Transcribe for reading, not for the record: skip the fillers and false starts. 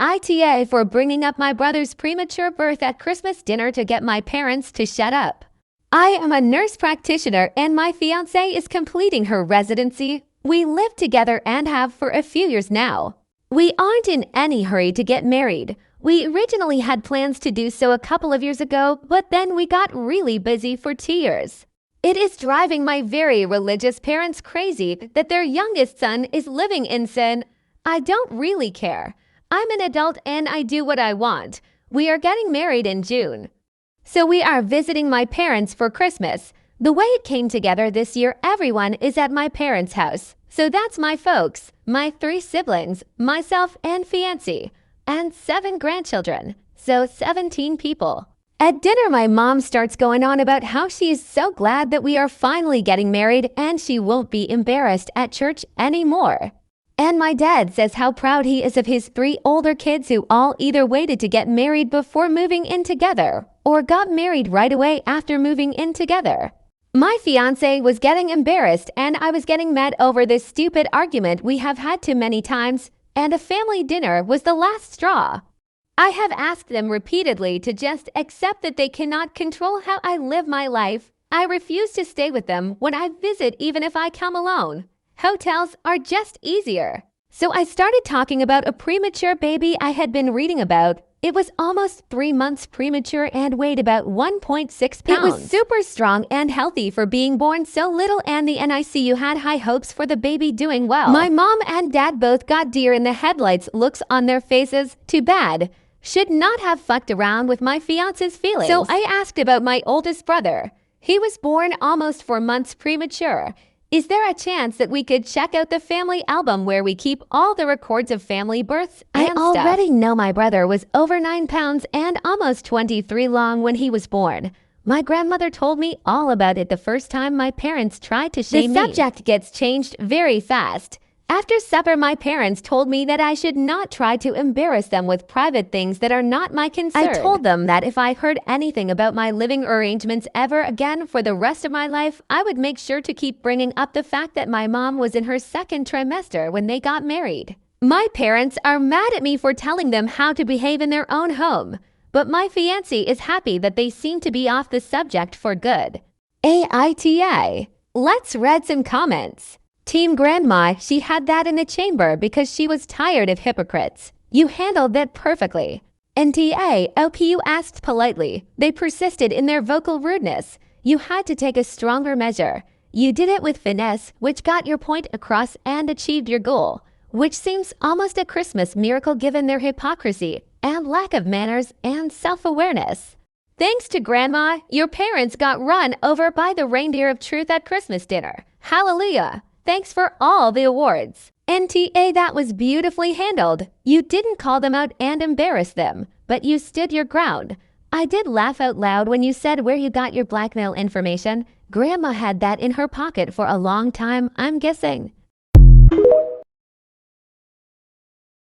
AITA for bringing up my brother's premature birth at Christmas dinner to get my parents to shut up. I am a nurse practitioner and my fiancé is completing her residency. We live together and have for a few years now. We aren't in any hurry to get married. We originally had plans to do so a couple of years ago, but then we got really busy for 2 years. It is driving my very religious parents crazy that their youngest son is living in sin. I don't really care. I'm an adult and I do what I want. We are getting married in June. So we are visiting my parents for Christmas. The way it came together this year, everyone is at my parents' house. So that's my folks, my 3 siblings, myself and fiancé, and 7 grandchildren. So 17 people. At dinner, my mom starts going on about how she is so glad that we are finally getting married and she won't be embarrassed at church anymore. And my dad says how proud he is of his 3 older kids who all either waited to get married before moving in together or got married right away after moving in together. My fiancé was getting embarrassed and I was getting mad over this stupid argument we have had too many times, and a family dinner was the last straw. I have asked them repeatedly to just accept that they cannot control how I live my life. I refuse to stay with them when I visit even if I come alone. Hotels are just easier. So I started talking about a premature baby I had been reading about. It was almost 3 months premature and weighed about 1.6 pounds. It was super strong and healthy for being born so little, and the NICU had high hopes for the baby doing well. My mom and dad both got deer in the headlights looks on their faces. Too bad. Should not have fucked around with my fiance's feelings. So I asked about my oldest brother. He was born almost 4 months premature. Is there a chance that we could check out the family album where we keep all the records of family births and stuff? I already know my brother was over 9 pounds and almost 23 long when he was born. My grandmother told me all about it the first time my parents tried to shame me. The subject gets changed very fast. After supper, my parents told me that I should not try to embarrass them with private things that are not my concern. I told them that if I heard anything about my living arrangements ever again for the rest of my life, I would make sure to keep bringing up the fact that my mom was in her 2nd trimester when they got married. My parents are mad at me for telling them how to behave in their own home, but my fiancé is happy that they seem to be off the subject for good. AITA. Let's read some comments. Team Grandma, she had that in the chamber because she was tired of hypocrites. You handled that perfectly. NTA, OPU asked politely. They persisted in their vocal rudeness. You had to take a stronger measure. You did it with finesse, which got your point across and achieved your goal, which seems almost a Christmas miracle given their hypocrisy and lack of manners and self-awareness. Thanks to Grandma, your parents got run over by the reindeer of truth at Christmas dinner. Hallelujah! Thanks for all the awards. NTA, that was beautifully handled. You didn't call them out and embarrass them, but you stood your ground. I did laugh out loud when you said where you got your blackmail information. Grandma had that in her pocket for a long time, I'm guessing.